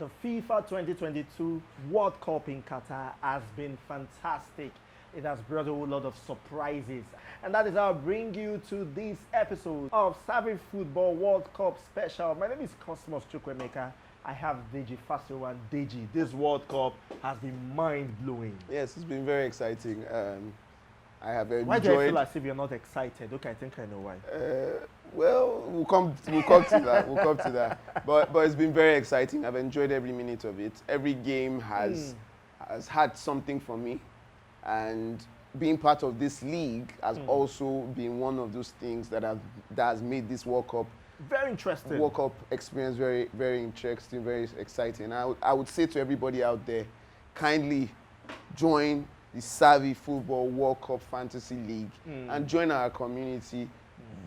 The FIFA 2022 World Cup in Qatar has been fantastic. It has brought a whole lot of surprises. And that is how I bring you to this episode of Savvy Football World Cup Special. My name is Cosmos Chukwemeka. I have Deji Fasio and Deji. This World Cup has been mind-blowing. Yes, it's been very exciting. I have enjoyed. Why do I feel as if you're not excited? Okay, I think I know why. Well, we'll come to that. We'll come to that. But it's been very exciting. I've enjoyed every minute of it. Every game has had something for me, and being part of this league has also been one of those things that has made this World Cup very interesting. World Cup experience very, very interesting, very exciting. I would say to everybody out there, kindly join the Savvy Football World Cup Fantasy League and join our community.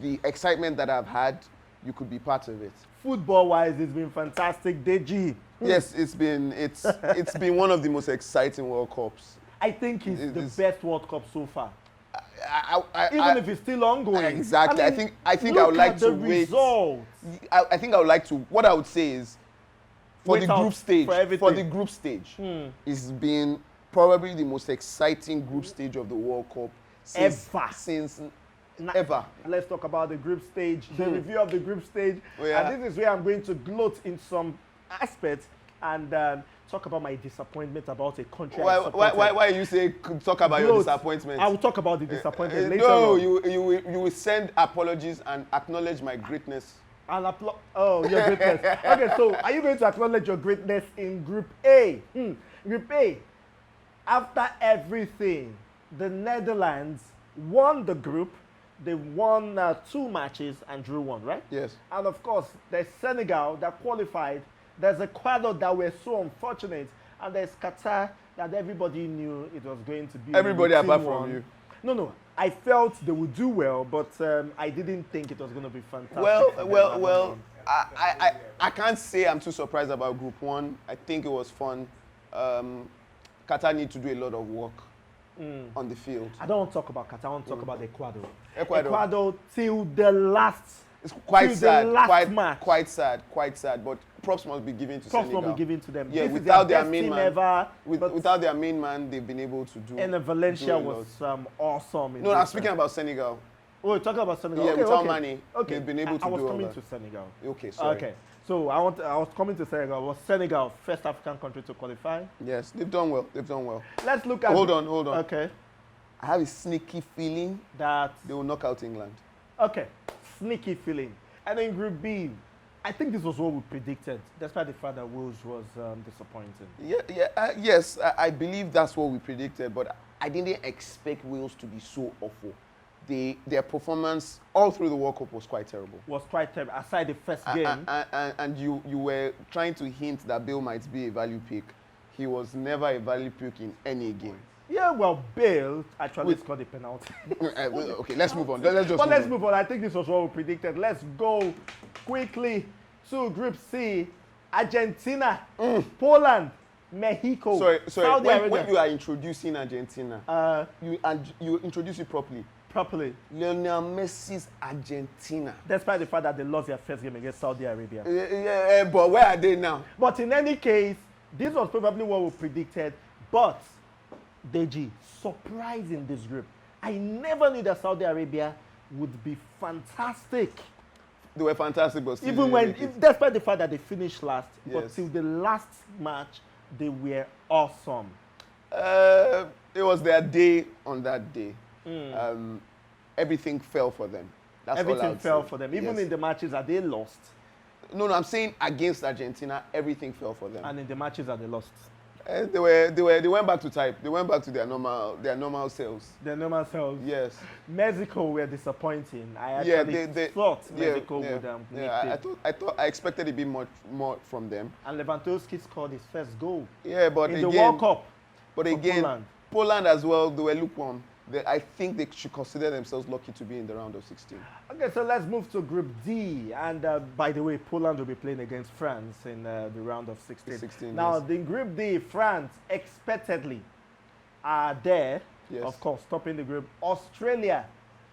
The excitement that I've had, you could be part of it. Football-wise, it's been fantastic. Deji. Yes, it's been one of the most exciting World Cups. I think it's the best World Cup so far. Even if it's still ongoing. Exactly. I think I would like to wait. I think I would like to. What I would say is, for the group stage, it's been probably the most exciting group stage of the World Cup since ever. Let's talk about the group stage, the review of the group stage. And this is where I'm going to gloat in some aspects and talk about my disappointment about a country. Why you say talk about your disappointment? I will talk about the disappointment later. No, on. you will send apologies and acknowledge my greatness. Oh, your greatness. Okay, so are you going to acknowledge your greatness in Group A? Group A. After everything, the Netherlands won the group. They won 2 matches and drew 1, right? Yes. And of course, there's Senegal that qualified. There's Ecuador that were so unfortunate. And there's Qatar that everybody knew it was going to be. Everybody apart from you. No. I felt they would do well, but I didn't think it was going to be fantastic. Well, I can't say I'm too surprised about Group 1. I think it was fun. Qatar need to do a lot of work on the field. I don't want to talk about Qatar. I want to talk about Ecuador till the last. It's quite sad. Quite sad. But props must be given to Senegal. Props must be given to them. Yeah, this without is their their main man. Ever, without their main man, they've been able to do. And Valencia was awesome. No, I'm speaking about Senegal. Oh, you're talking about Senegal. Yeah, okay, without money, they've been able to do all that. I was coming to Senegal. Okay, sorry. Okay, so I was coming to Senegal. Was Senegal first African country to qualify? Yes, they've done well. Let's look at. Hold on. Okay. I have a sneaky feeling that they will knock out England. Okay, sneaky feeling. And in Group B, I think this was what we predicted, despite the fact that Wales was disappointing. Yes, I believe that's what we predicted, but I didn't expect Wales to be so awful. Their performance all through the World Cup was quite terrible. Aside the first game. And you were trying to hint that Bale might be a value pick. He was never a value pick in any game. Yeah, well, Bale actually scored a penalty. Okay, let's move on. Let's move on. I think this was what we predicted. Let's go quickly to Group C. Argentina, Poland, Mexico, Saudi Arabia. When you are introducing Argentina, you introduce it properly. Lionel Messi's Argentina. Despite the fact that they lost their first game against Saudi Arabia. Yeah, but where are they now? But in any case, this was probably what we predicted. But Deji, surprise in this group. I never knew that Saudi Arabia would be fantastic. They were fantastic, but still despite the fact that they finished last, yes. But till the last match, they were awesome. It was their day on that day. Everything fell for them. Everything fell for them. Even in the matches that they lost. No, I'm saying against Argentina, everything fell for them. And in the matches that they lost. They went back to type. They went back to their normal selves. Their normal selves. Yes. Mexico were disappointing. I actually thought Mexico would I expected a bit more from them. And Lewandowski scored his first goal. Yeah, but in the World Cup. But again, Poland as well. They were lukewarm. I think they should consider themselves lucky to be in the round of 16. Okay, so let's move to Group D. And by the way, Poland will be playing against France in the round of 16. Now, in Group D, France expectedly are there. Yes. Of course, topping the group. Australia,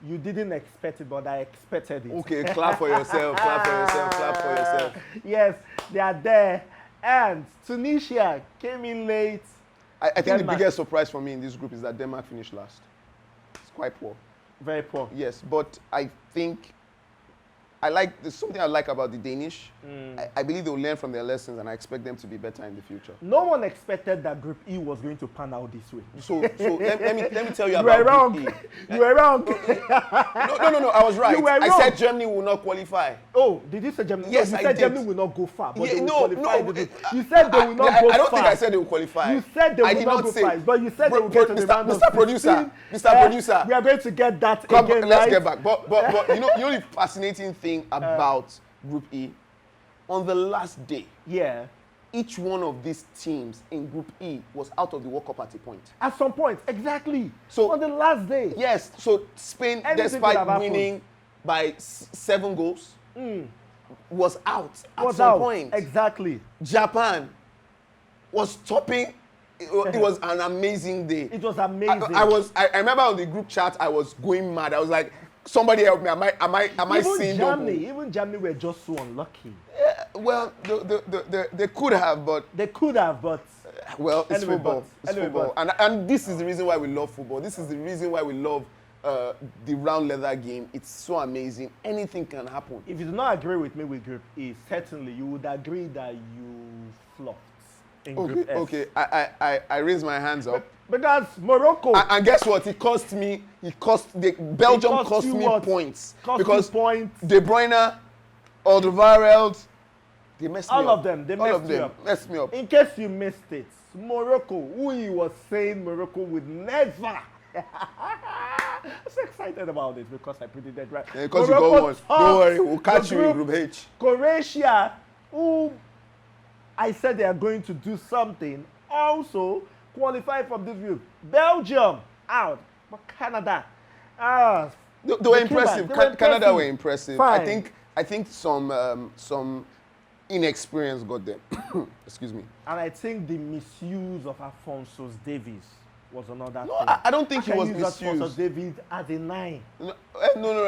you didn't expect it, but I expected it. Okay, clap for yourself, clap for yourself. Yes, they are there. And Tunisia came in late. I think the Denmark. biggest surprise for me in this group is that Denmark finished last. It's quite poor. Very poor. Yes, but I think there's something I like about the Danish. I believe they'll learn from their lessons, and I expect them to be better in the future. No one expected that Group E was going to pan out this way. So let me tell you You were about wrong. Group E. You were wrong. No, I was right. You were I wrong. said Germany will not qualify. Oh, did you say Germany? Yes, no, you I said did. Germany will not go far, but Yeah, they will no, qualify. no, You said they will not go far. I don't think I said they will qualify. You said they I will did not go say. far, but you said they will get to the round of Mr. Producer, 16. Mr. Producer. We are going to get that Come, again, let's right? get back. But you know the fascinating thing about Group E, on the last day, Yeah. each one of these teams in Group E was out of the World Cup at a point. At some point, exactly. So- on the last day. Yes, so Spain, Anything could have despite happened. winning by 7 goals, was out at Was some out. point. Exactly. Japan was topping. It was an amazing day. It was amazing. I remember on the group chat I was going mad. I was like, somebody help me. Am I seeing double? Even Germany were just so unlucky. Well, they could have, but They could have, but well, it's Anyway, football. but- It's anyway, football, and this is the reason why we love football. This is the reason why we love the round leather game. It's so amazing. Anything can happen. if you do not agree with me with Group E, certainly you would agree that you flopped in Group S. Okay. I raise my hands up. Because Morocco And guess what? Belgium cost cost you me what? points cost because you points. De Bruyne, Alderweireld, they messed me All up. of them, they All messed of you them up. messed me up. In case you missed it, Morocco, who he was saying Morocco would never. I'm so excited about it because I predicted right. Yeah, because you Morocco got one. topped Don't worry, we'll catch the you in Group H. Croatia, who I said they are going to do something, also qualified from this group. Belgium out, but Canada, They were came impressive. back. They were Canada impressive. were impressive. Fine. I think some inexperience got them. Excuse me. and I think the misuse of Alphonso Davies was another No, thing. I don't think he How was can you use Alphonso misused. Davies as a 9? No.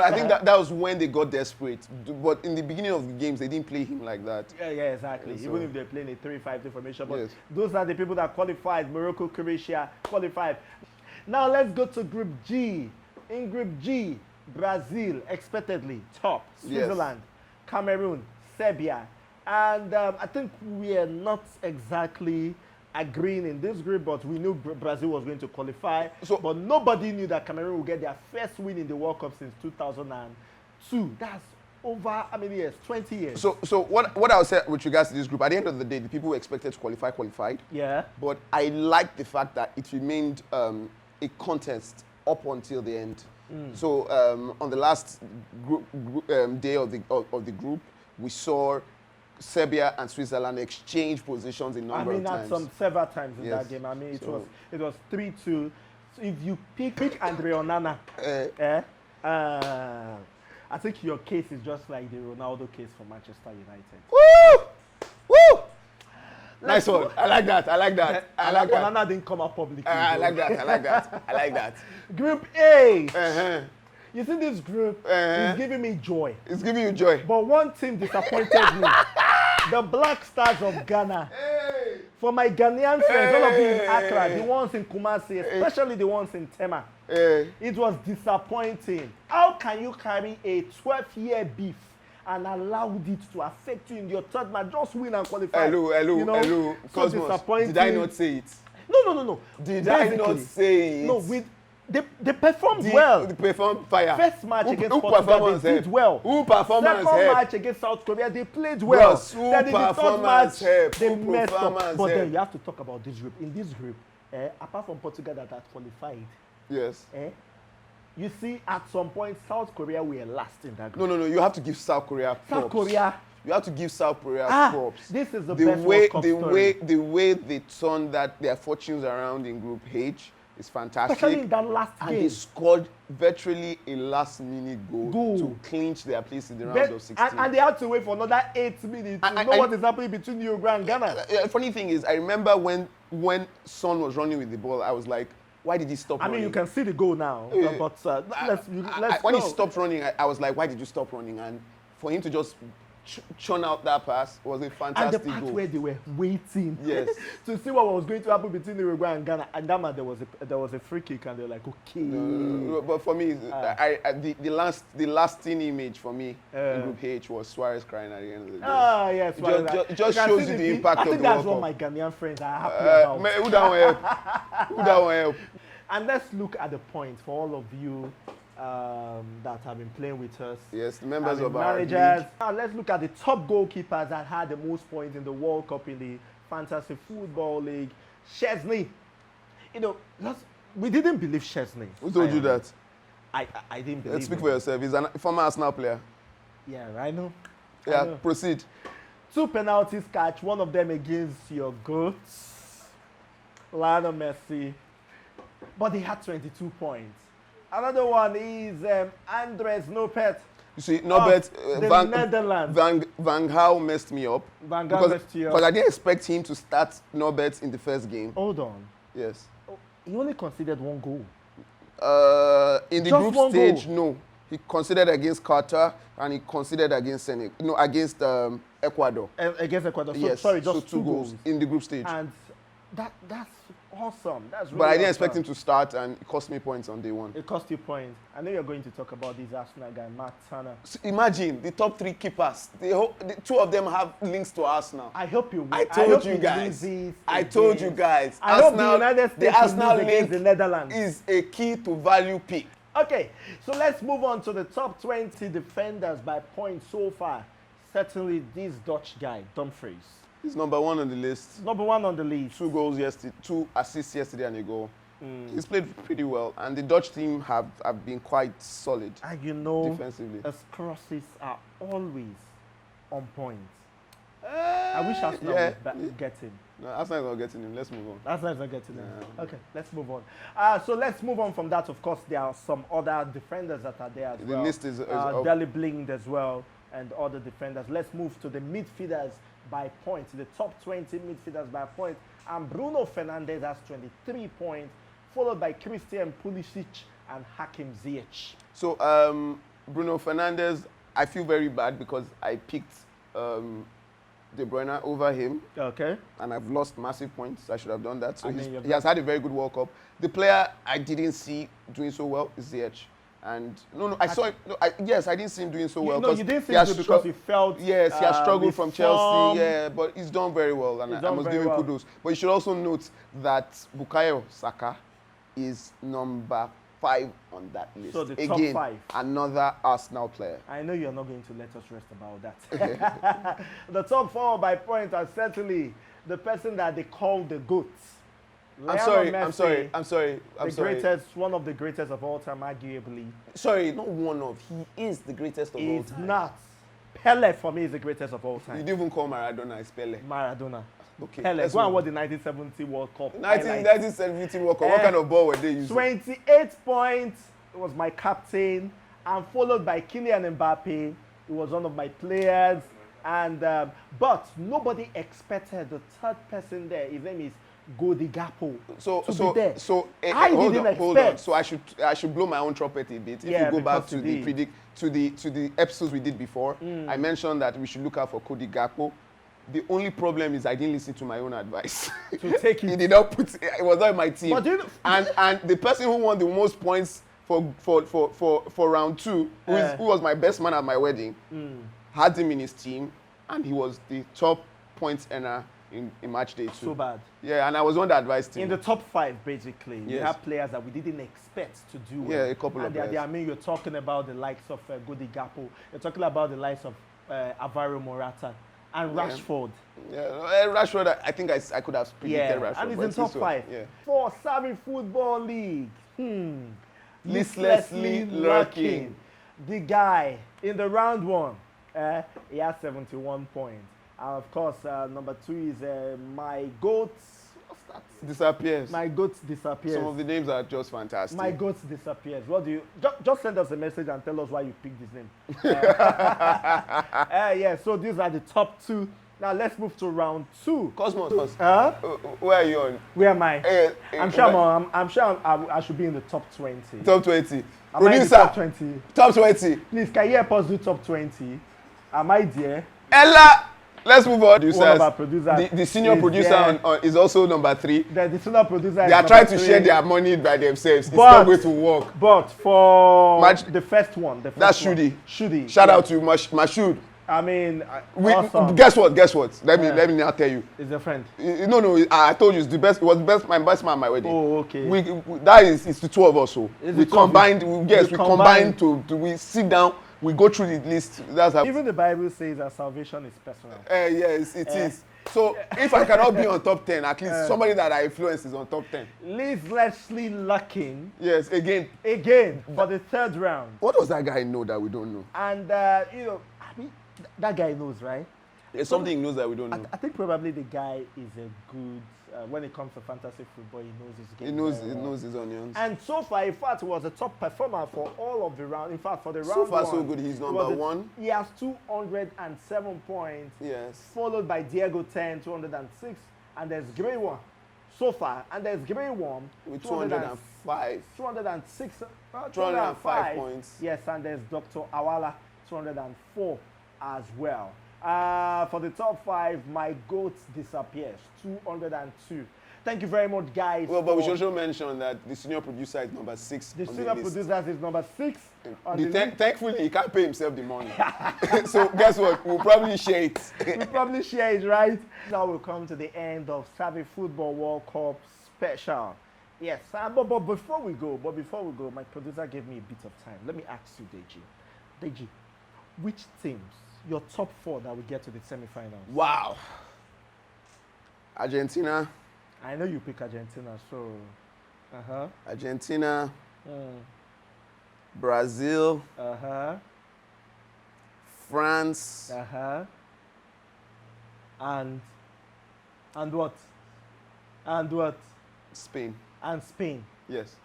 I think that was when they got desperate. But in the beginning of the games, they didn't play him like that. Yeah, exactly. Yeah, Even so- if they're playing a 3-5 formation, but Yes. those are the people that qualified. Morocco, Croatia qualified. Now let's go to Group G. In Group G, Brazil expectedly top, Switzerland, Cameroon, Serbia, and I think we are not exactly agreeing in this group, but we knew Brazil was going to qualify. So- but nobody knew that Cameroon would get their first win in the World Cup since 2002. That's over how many years? 20 years. So what I'll say with regards to this group, at the end of the day, the people who expected to qualify qualified. yeah. But I like the fact that it remained a contest up until the end. So on the last day of the group, we saw Serbia and Switzerland exchange positions a number of times. Several times in Yes. that game. I mean, So- it was 3-2. So if you pick Andre Onana, I think your case is just like the Ronaldo case for Manchester United. Woo! Woo! Let's Nice one. I like that. I like that. I like that. Onana didn't come out publicly. I though. like that. I like that. I like that. Group A. Uh-huh. You see, this group Uh-huh. is giving me joy. It's giving you joy. But one team disappointed me. The Black Stars of Ghana. Hey! For my Ghanaian friends, all of you in Hey. Accra, the ones in Kumasi, especially the ones in Tema, Hey! it was disappointing. How can you carry a 12-year beef and allowed it to affect you in your third match? Just win and qualify. Hello. So Cosmos, disappointing. did I not say it? No. Did I not say it? No, they performed well. They performed fire. First match against who Portugal, performance they did help? well. Who performance Second help? match against South Korea, they played well. Bros, who Then in the third performance match, help? they Who messed up. performance But then help? you have to talk about this group. In this group, apart from Portugal that had qualified, Yes. you see at some point South Korea were last in that group. No. You have to give South Korea props. South Korea, You have to give South Korea props. this is the The best way World Cup the story. way they turned their fortunes around in Group H is fantastic. Especially in that last And game. they scored virtually a last-minute goal to clinch their place in the round of 16. And they had to wait for another 8 minutes to know what is happening between Uruguay and Ghana. Funny thing is, I remember when Son was running with the ball, I was like, why did he stop I running? mean, you can see the goal now, let's When he go. stopped running, I was like, why did you stop running? And for him to just churn out that pass was a And fantastic the part goal. where they were waiting Yes. to see what was going to happen between Uruguay and Ghana. And that man, there was a free kick, and they were like, okay. No, but for me, the lasting image for me in Group H was Suarez crying at the end of the day. Ah, yes. It just shows you the impact of the I think that's World what Cup. my Ghanaian friends are happy about. Man, who that one help? Who that one help? And let's look at the points for all of you that have been playing with us. Yes, the members of our managers. league. Now let's look at the top goalkeepers that had the most points in the World Cup in the Fantasy Football League. Chesney. You know, we didn't believe Chesney. Who told you that? I didn't believe Let's speak him. for yourself. He's a former Arsenal player. Yeah, I know. I Yeah, know. proceed. 2 penalties catch, one of them against your goats, Lionel Messi. But he had 22 points. Another one is Andres Nopet. You see, Norbert the Netherlands. Van Gaal messed me up. Van Gaal messed you up. Because I didn't expect him to start Norbert in the first game. Hold on. Yes. He only conceded 1 goal. In the Just group 1 stage, goal. no. He considered against Qatar and he considered against Senegal. No, against Ecuador. Against Ecuador. So, Yes. sorry, just so 2 goals. in the group stage. And that's awesome. That's really But I didn't awesome. expect him to start, and it cost me points on day one. It cost you points. I know you're going to talk about this Arsenal guy, Mark Turner. So imagine the top 3 keepers. The 2 of them have links to Arsenal. I hope you win. I told hope you guys. lose I against- told you guys. I hope the United States the Arsenal will lose against link the Netherlands. is a key to value pick. Okay, so let's move on to the top 20 defenders by points so far. Certainly this Dutch guy, Dumfries. He's number 1 on the list. Number 1 on the list. 2 goals yesterday, 2 assists yesterday and a goal. He's played pretty well, and the Dutch team have been quite solid And you know, defensively. his crosses are always on point. I wish Arsenal would get him. No, Arsenal is not getting him. Let's move on. Arsenal is not getting him. Yeah. Okay, let's move on. So let's move on from that. Of course, there are some other defenders that are there as The well. list is up. Dele Blind as well, and other defenders. Let's move to the midfielders by points. The top 20 midfielders by points. And Bruno Fernandes has 23 points, followed by Christian Pulisic and Hakim Ziyech. So, Bruno Fernandes, I feel very bad because I picked De Bruyne over him, Okay. and I've lost massive points. I should have done that. So I mean, he has had a very good World Cup. The player I didn't see doing so well is Ziyech. And I saw him. No, yes, I didn't see him doing so well. No, you didn't see he has him because stru- you felt. Yes, he has struggled his from form. Chelsea. Yeah, but he's done very well, and He's I done must very give him well. kudos. But you should also note that Bukayo Saka is number 5 on that list. So the top Again, 5. another Arsenal player. I know you're not going to let us rest about that. The top 4 by points are certainly the person that they call the GOATs. I'm Lionel sorry. Messi, greatest, one of the greatest of all time, arguably. Sorry, not one of. He is the greatest of all It's time. not. Pele for me is the greatest of all You time. didn't even call Maradona as Pele. Maradona. Okay. Pele. let's Go and move watch the 1970 World Cup. 1970 World Cup. What kind of ball were they using? 28 points. It was my captain, and followed by Kylian Mbappe. He was one of my players, and but nobody expected the third person there. His name is Godi Gakpo. I Hold on. So I should blow my own trumpet a bit. If Yeah, you go back because to you the episodes we did before, I mentioned that we should look out for Cody Gakpo. The only problem is I didn't listen to my own advice. To take He it. did not put. It was not in my team. But do you know- and the person who won the most points for round 2, who was my best man at my wedding, had him in his team, and he was the top points earner in match day 2. So bad. Yeah, and I was one that advised him. In the top 5, basically, we Yes. have players that we didn't expect to do well. Yeah, a couple of and players. I mean, you're talking about the likes of Godi Gakpo. You're talking about the likes of Alvaro Morata and Yeah. Rashford. Yeah, Rashford, I think I could have predicted Rashford. and he's but in top so, 5. Yeah. For Savi Football League, Listlessly lurking. The guy in the round 1, he has 71 points. And of course, number 2 is my goats. What's that? Disappears. My goats disappears. Some of the names are just fantastic. My goats disappears. What do you just send us a message and tell us why you picked this name? Yeah. So these are the top 2. Now let's move to round 2. Cosmos, Where are you on? am I? I'm sure I should be in the top 20. Top 20. Am I in the Producer. top 20? Top 20. Please, can you help us do top 20? Am I there? Ella, let's move on. One of our producers. The senior is producer there. is also number 3. The senior producer is They are number trying to 3. share their money by themselves. It's But- not going to work. But for Match- the first one, That's Shudi. Shudi. Shout yeah. out to Mashud. I mean, Awesome. awesome. Guess what? Let Yeah. me now tell you. It's a friend. No, I told you it's the best. It was the best. My best man at my wedding. Oh, okay. It's the 2 of us. So It's we the two of you. combined. We You combined to we sit down. We go through the list. That's how. Even the Bible says that salvation is personal. Yes, it is. So if I cannot be on top 10, at least somebody that I influence is on top 10. Liz Leslie Lucking Yes, again. for the 3rd round. What does that guy know that we don't know? And, I mean, that guy knows, right? There's something he knows that we don't know. I think probably the guy is a good, when it comes to fantasy football, he knows his game. He knows his onions. And so far, in fact, he was a top performer for all of the round. In fact, for the round So far, one, so good. He's number 1. He has 207 points. Yes. Followed by Diego 10, 206. And there's Grey One so far. And there's Grey One With 205. 206. 205 points. Yes, and there's Dr. Awala, 204 as well. For the top 5, my goat disappears, 202. Thank you very much, guys. Well, but we should also mention that the senior producer is number 6. The on senior list. producer is number 6 on the list. Thankfully, he can't pay himself the money. So guess what? We'll probably share it. We probably share it, right? Now we'll come to the end of Savvy Football World Cup special. Yes, but before we go, my producer gave me a bit of time. Let me ask you, Deji, which teams, your top 4 that will get to the semi-finals? Wow. Argentina. I know you pick Argentina, so Argentina. Brazil. France. And what? And what? Spain. And Spain. Yes.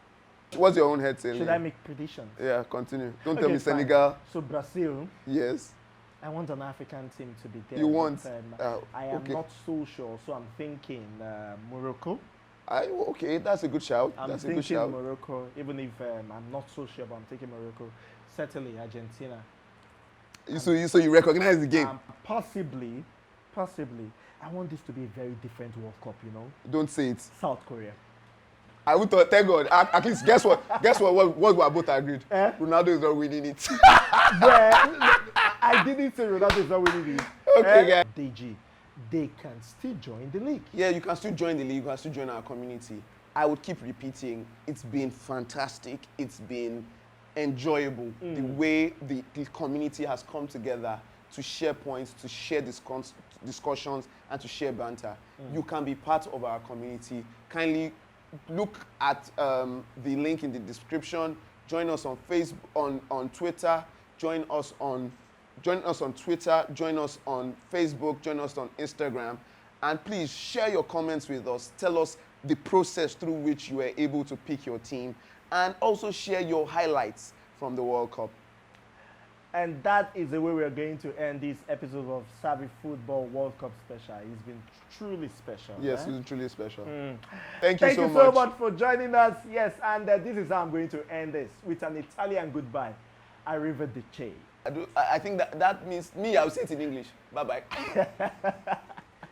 What's your own head saying? Should I make predictions? Yeah, continue. Don't Okay, tell me fine. Senegal. So Brazil. Yes. I want an African team to be there. You want? But, I am okay. not so sure, so I'm thinking Morocco. Okay, that's a good shout. I'm That's a good thinking shout. Morocco, even if I'm not so sure, but I'm thinking Morocco. Certainly Argentina. So you recognize the game? Possibly, I want this to be a very different World Cup, you know? Don't say it. South Korea. I would thought, thank God. At least, guess what? What we are both agreed? Eh? Ronaldo is not winning it. Well, I didn't say Ronaldo is not winning it. Okay, guys. DG, they can still join the league. Yeah, you can still join the league. You can still join our community. I would keep repeating, it's been fantastic. It's been enjoyable. The way the community has come together to share points, to share discussions, and to share banter. You can be part of our community. Kindly look at the link in the description. Join us on Facebook, on Twitter. Join us on Twitter. Join us on Facebook. Join us on Instagram. And please share your comments with us. Tell us the process through which you were able to pick your team, and also share your highlights from the World Cup. And that is the way we are going to end this episode of Savvy Football World Cup special. It's been truly special. Yes, right? it's truly special. Thank you so much for joining us. Yes, and this is how I'm going to end this, with an Italian goodbye. Arrivederci. I think that means me, I'll say it in English. Bye-bye.